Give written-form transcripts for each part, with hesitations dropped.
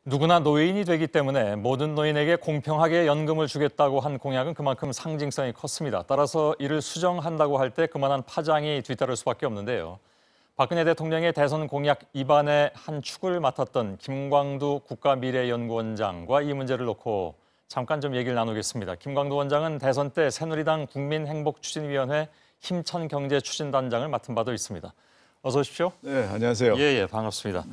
누구나 노인이 되기 때문에 모든 노인에게 공평하게 연금을 주겠다고 한 공약은 그만큼 상징성이 컸습니다. 따라서 이를 수정한다고 할 때 그만한 파장이 뒤따를 수밖에 없는데요. 박근혜 대통령의 대선 공약 입안의 한 축을 맡았던 김광두 국가미래연구원장과 이 문제를 놓고 잠깐 좀 얘기를 나누겠습니다. 김광두 원장은 대선 때 새누리당 국민행복추진위원회 힘천경제추진단장을 맡은 바도 있습니다. 어서 오십시오. 네, 안녕하세요. 예, 반갑습니다.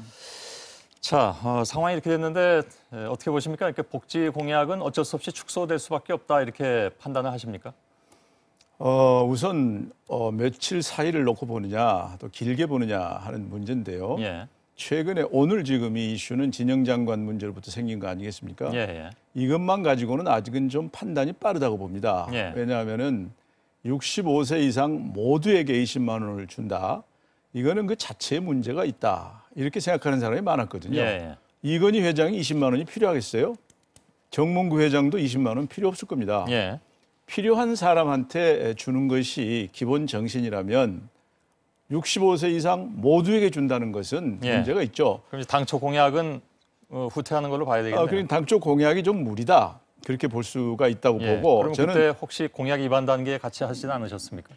자, 상황이 이렇게 됐는데 어떻게 보십니까? 이렇게 복지 공약은 어쩔 수 없이 축소될 수밖에 없다 이렇게 판단을 하십니까? 우선 며칠 사이를 놓고 보느냐, 또 길게 보느냐 하는 문제인데요. 예, 최근에 오늘 지금 이 이슈는 진영 장관 문제로부터 생긴 거 아니겠습니까? 예. 이것만 가지고는 아직은 좀 판단이 빠르다고 봅니다. 예. 왜냐하면은 65세 이상 모두에게 20만 원을 준다. 이거는 그 자체에 문제가 있다. 이렇게 생각하는 사람이 많았거든요. 예. 이건희 회장이 20만 원이 필요하겠어요? 정몽구 회장도 20만 원 필요 없을 겁니다. 예. 필요한 사람한테 주는 것이 기본 정신이라면 65세 이상 모두에게 준다는 것은 예. 문제가 있죠. 그럼 이제 당초 공약은 후퇴하는 걸로 봐야 되겠네요. 그러니까 당초 공약이 좀 무리다. 그렇게 볼 수가 있다고 예. 보고 그럼 저는 그때 혹시 공약 위반 단계에 같이 하시진 않으셨습니까?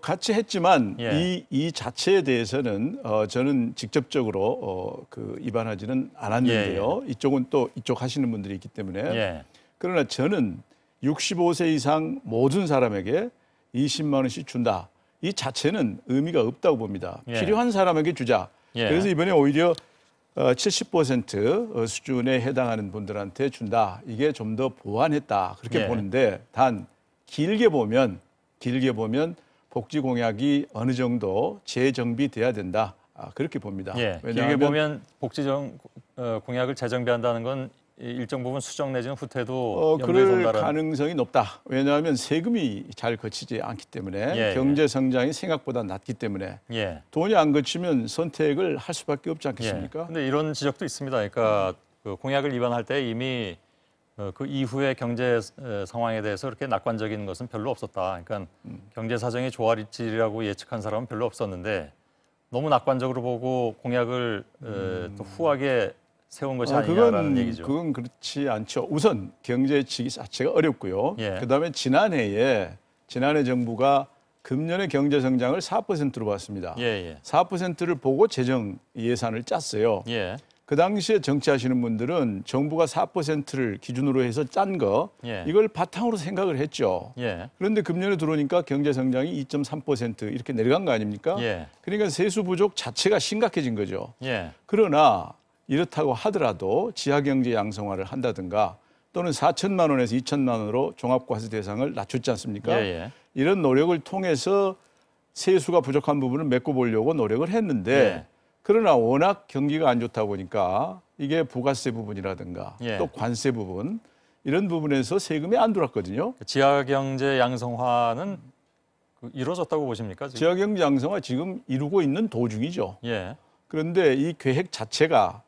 같이 했지만 예. 이 자체에 대해서는 저는 직접적으로 그 위반하지는 않았는데요. 이쪽은 또 이쪽 하시는 분들이 있기 때문에 예. 그러나 저는 65세 이상 모든 사람에게 20만 원씩 준다. 이 자체는 의미가 없다고 봅니다. 예. 필요한 사람에게 주자. 예. 그래서 이번에 오히려 70% 수준에 해당하는 분들한테 준다. 이게 좀 더 보완했다. 그렇게 예. 보는데 단 길게 보면 복지 공약이 어느 정도 재정비돼야 된다. 그렇게 봅니다. 예. 길게 보면 복지 공약을 재정비한다는 건 일정 부분 수정 내지는 후퇴도 염두에 그럴 둔다는. 가능성이 높다. 왜냐하면 세금이 잘 거치지 않기 때문에 예. 경제 성장이 생각보다 낮기 때문에 예. 돈이 안 거치면 선택을 할 수밖에 없지 않겠습니까? 그런데 이런 지적도 있습니다. 그러니까 그 공약을 위반할 때 이미 그 이후의 경제 상황에 대해서 그렇게 낙관적인 것은 별로 없었다. 그러니까 경제 사정이 좋아질이라고 예측한 사람은 별로 없었는데 너무 낙관적으로 보고 공약을 또 후하게 세운 것이 아니냐라는 얘기죠. 그건 그렇지 않죠. 우선 경제 지기 자체가 어렵고요. 예. 그다음에 지난해 정부가 금년의 경제 성장을 4%로 봤습니다. 예. 4%를 보고 재정 예산을 짰어요. 예. 그 당시에 정치하시는 분들은 정부가 4%를 기준으로 해서 짠 거 예. 이걸 바탕으로 생각을 했죠. 예. 그런데 금년에 들어오니까 경제 성장이 2.3% 이렇게 내려간 거 아닙니까? 예. 그러니까 세수 부족 자체가 심각해진 거죠. 예. 그러나 이렇다고 하더라도 지하경제 양성화를 한다든가 또는 4천만 원에서 2천만 원으로 종합과세 대상을 낮췄지 않습니까? 예. 이런 노력을 통해서 세수가 부족한 부분을 메꿔보려고 노력을 했는데 예. 그러나 워낙 경기가 안 좋다 보니까 이게 부가세 부분이라든가 예. 또 관세 부분 이런 부분에서 세금이 안 들어왔거든요. 지하경제 양성화는 이루어졌다고 보십니까? 지금? 지하경제 양성화 지금 이루고 있는 도중이죠. 예. 그런데 이 계획 자체가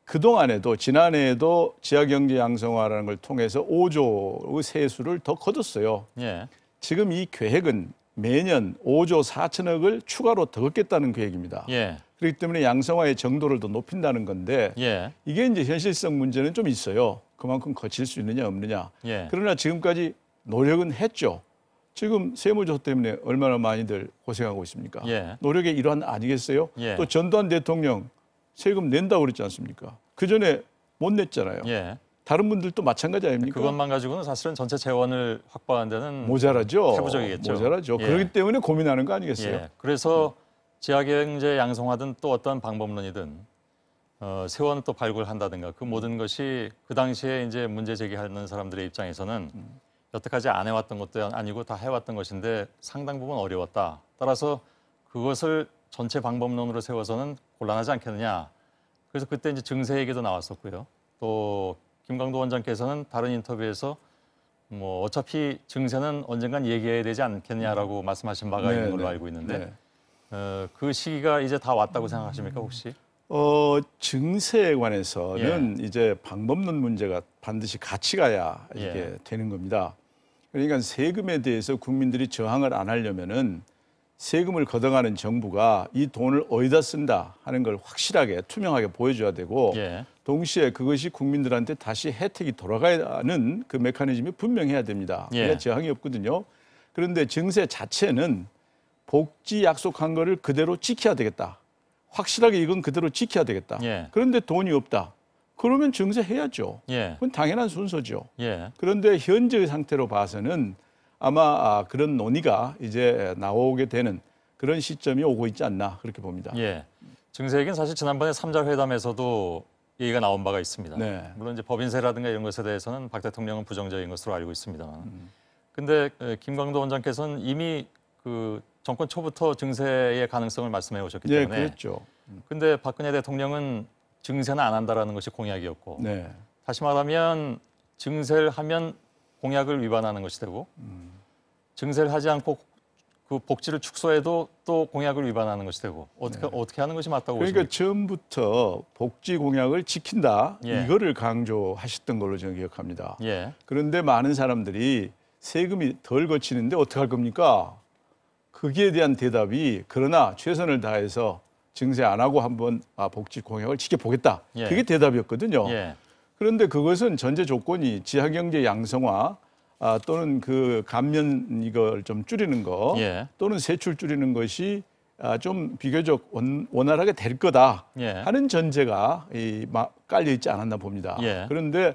그동안에도 지난해에도 지하경제 양성화라는 걸 통해서 5조의 세수를 더 거뒀어요. 예. 지금 이 계획은 매년 5조 4천억을 추가로 더 걷겠다는 계획입니다. 예. 그렇기 때문에 양성화의 정도를 더 높인다는 건데 예. 이게 이제 현실성 문제는 좀 있어요. 그만큼 거칠 수 있느냐 없느냐. 예. 그러나 지금까지 노력은 했죠. 지금 세무조 때문에 얼마나 많이들 고생하고 있습니까? 예. 노력의 일환 아니겠어요? 예. 또 전두환 대통령 세금 낸다고 그랬지 않습니까? 그 전에 못 냈잖아요. 예. 다른 분들도 마찬가지 아닙니까? 그것만 가지고는 사실은 전체 재원을 확보하는 데는 모자라죠. 태부적이겠죠. 모자라죠. 예. 그렇기 때문에 고민하는 거 아니겠어요? 예. 그래서 지하경제 양성화든 또 어떤 방법론이든 세원 또 발굴한다든가 그 모든 것이 그 당시에 이제 문제 제기하는 사람들의 입장에서는 여태까지 안 해왔던 것도 아니고 다 해왔던 것인데 상당 부분 어려웠다. 따라서 그것을 전체 방법론으로 세워서는 곤란하지 않겠느냐. 그래서 그때 이제 증세 얘기도 나왔었고요. 또 김광도 원장께서는 다른 인터뷰에서 뭐 어차피 증세는 언젠간 얘기해야 되지 않겠냐라고 말씀하신 바가 있는 걸로 알고 있는데 그 시기가 이제 다 왔다고 생각하십니까 혹시? 증세에 관해서는 이제 방법론 문제가 반드시 같이 가야 이게 되는 겁니다. 그러니까 세금에 대해서 국민들이 저항을 안 하려면은 세금을 걷어가는 정부가 이 돈을 어디다 쓴다 하는 걸 확실하게 투명하게 보여줘야 되고 예. 동시에 그것이 국민들한테 다시 혜택이 돌아가는 그 메커니즘이 분명해야 됩니다. 예. 그래야 저항이 없거든요. 그런데 증세 자체는 복지 약속한 거를 그대로 지켜야 되겠다. 확실하게 이건 그대로 지켜야 되겠다. 예. 그런데 돈이 없다. 그러면 증세해야죠. 예. 그건 당연한 순서죠. 예. 그런데 현재의 상태로 봐서는 아마 그런 논의가 이제 나오게 되는 그런 시점이 오고 있지 않나 그렇게 봅니다. 예. 증세 얘기는 사실 지난번에 3자 회담에서도 얘기가 나온 바가 있습니다. 네. 물론 이제 법인세라든가 이런 것에 대해서는 박 대통령은 부정적인 것으로 알고 있습니다만. 근데 김광도 원장께서는 이미 그 정권 초부터 증세의 가능성을 말씀해 오셨기 네, 때문에. 그렇죠. 근데 박근혜 대통령은 증세는 안 한다라는 것이 공약이었고. 네. 다시 말하면 증세를 하면 공약을 위반하는 것이 되고 증세를 하지 않고 그 복지를 축소해도 또 공약을 위반하는 것이 되고 어떻게 하는 것이 맞다고 그러니까 보십니까? 처음부터 복지 공약을 지킨다 예. 이거를 강조하셨던 걸로 저는 기억합니다. 예. 그런데 많은 사람들이 세금이 덜 거치는데 어떻게 할 겁니까? 거기에 대한 대답이 그러나 최선을 다해서 증세 안 하고 한번 복지 공약을 지켜보겠다. 예. 그게 대답이었거든요. 예. 그런데 그것은 전제 조건이 지하경제 양성화 또는 그 감면 이걸 좀 줄이는 거 예. 또는 세출 줄이는 것이 좀 비교적 원활하게 될 거다 예. 하는 전제가 깔려 있지 않았나 봅니다. 예. 그런데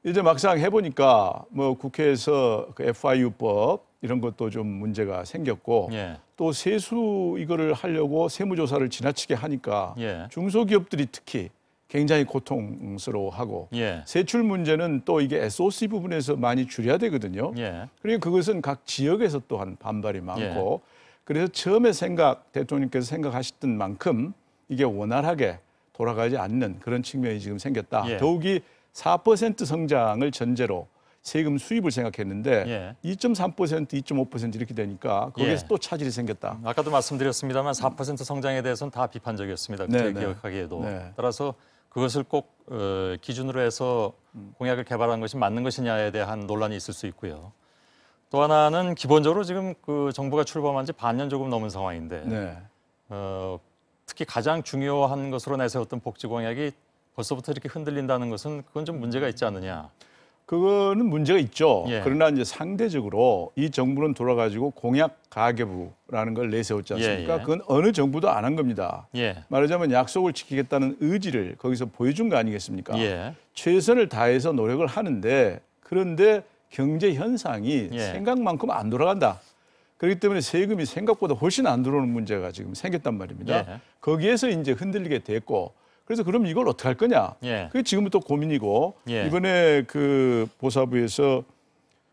이제 막상 해보니까 뭐 국회에서 그 FIU법 이런 것도 좀 문제가 생겼고 예. 또 세수 이거를 하려고 세무조사를 지나치게 하니까 예. 중소기업들이 특히 굉장히 고통스러워하고 예. 세출 문제는 또 이게 SOC 부분에서 많이 줄여야 되거든요. 예. 그러니까 그것은 각 지역에서 또한 반발이 많고 그래서 처음에 대통령께서 생각하셨던 만큼 이게 원활하게 돌아가지 않는 그런 측면이 지금 생겼다. 예. 더욱이 4% 성장을 전제로 세금 수입을 생각했는데 예. 2.3%, 2.5% 이렇게 되니까 거기에서 예. 또 차질이 생겼다. 아까도 말씀드렸습니다만 4% 성장에 대해서는 다 비판적이었습니다. 네, 그때 네. 기억하기에도. 네. 따라서 그것을 꼭 기준으로 해서 공약을 개발한 것이 맞는 것이냐에 대한 논란이 있을 수 있고요. 또 하나는 기본적으로 지금 그 정부가 출범한 지 반년 조금 넘은 상황인데 네. 특히 가장 중요한 것으로 내세웠던 복지 공약이 벌써부터 이렇게 흔들린다는 것은 그건 좀 문제가 있지 않느냐. 그거는 문제가 있죠. 예. 그러나 이제 상대적으로 이 정부는 돌아가지고 공약 가계부라는 걸 내세웠지 않습니까? 예, 예. 그건 어느 정부도 안 한 겁니다. 예. 말하자면 약속을 지키겠다는 의지를 거기서 보여준 거 아니겠습니까? 예. 최선을 다해서 노력을 하는데 그런데 경제 현상이 예. 생각만큼 안 돌아간다. 그렇기 때문에 세금이 생각보다 훨씬 안 들어오는 문제가 지금 생겼단 말입니다. 예. 거기에서 이제 흔들리게 됐고 그래서 그럼 이걸 어떻게 할 거냐? 예. 그게 지금부터 고민이고 예. 이번에 그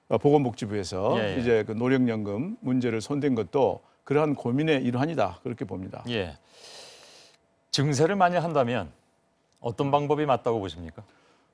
보건복지부에서 예, 예. 이제 그 노령연금 문제를 손댄 것도 그러한 고민의 일환이다 그렇게 봅니다. 예. 증세를 많이 한다면 어떤 방법이 맞다고 보십니까?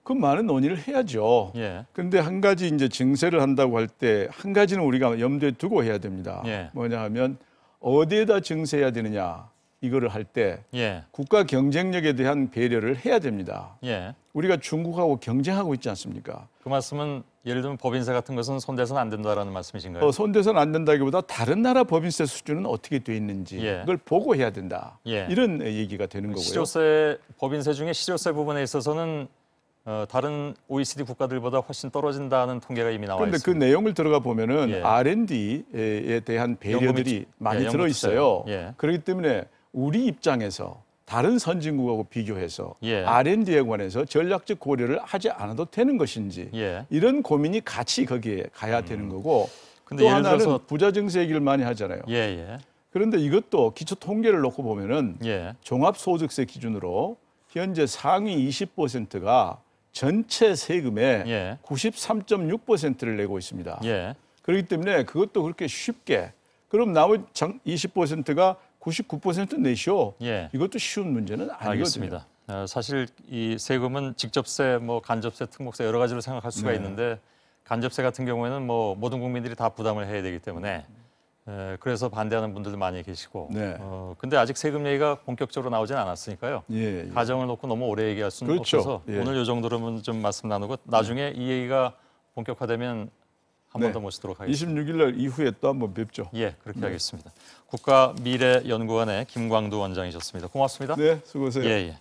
그 많은 논의를 해야죠. 예. 그런데 한 가지 이제 증세를 한다고 할 때 한 가지는 우리가 염두에 두고 해야 됩니다. 예. 뭐냐 하면 어디에다 증세해야 되느냐 이거를 할 때 예. 국가 경쟁력에 대한 배려를 해야 됩니다. 예. 우리가 중국하고 경쟁하고 있지 않습니까? 그 말씀은 예를 들면 법인세 같은 것은 손대서는 안 된다라는 말씀이신가요? 손대서는 안 된다기보다 다른 나라 법인세 수준은 어떻게 돼 있는지 예. 그걸 보고 해야 된다. 예. 이런 얘기가 되는 거고요. 실효세 법인세 중에 실효세 부분에 있어서는 다른 OECD 국가들보다 훨씬 떨어진다는 통계가 이미 나와 그런데 그 있습니다. 내용을 들어가 보면은 예. R&D에 대한 배려들이 많이 연금 들어 있어요. 투자요. 예. 그렇기 때문에 우리 입장에서 다른 선진국하고 비교해서 예. R&D에 관해서 전략적 고려를 하지 않아도 되는 것인지 예. 이런 고민이 같이 거기에 가야 되는 거고 근데 또 예를 하나는 들어서 부자 증세 얘기를 많이 하잖아요. 예, 예. 그런데 이것도 기초 통계를 놓고 보면은 예. 종합소득세 기준으로 현재 상위 20%가 전체 세금의 예. 93.6%를 내고 있습니다. 예. 그렇기 때문에 그것도 그렇게 쉽게 그럼 나머지 20%가 99% 내시오. 예. 이것도 쉬운 문제는 아니거든요. 알겠습니다. 사실 이 세금은 직접세, 뭐 간접세, 특목세 여러 가지로 생각할 수가 네. 있는데 간접세 같은 경우에는 뭐 모든 국민들이 다 부담을 해야 되기 때문에 그래서 반대하는 분들도 많이 계시고. 네. 근데 아직 세금 얘기가 본격적으로 나오진 않았으니까요. 예, 예. 가정을 놓고 너무 오래 얘기할 수는 그렇죠. 없어서 예. 오늘 이 정도로만 좀 말씀 나누고 나중에 이 얘기가 본격화되면 한 번 더 모시도록 하겠습니다. 26일 날 이후에 또 한번 뵙죠. 예, 그렇게 하겠습니다. 국가미래연구원의 김광두 원장이셨습니다. 고맙습니다. 네, 수고하세요. 예, 예.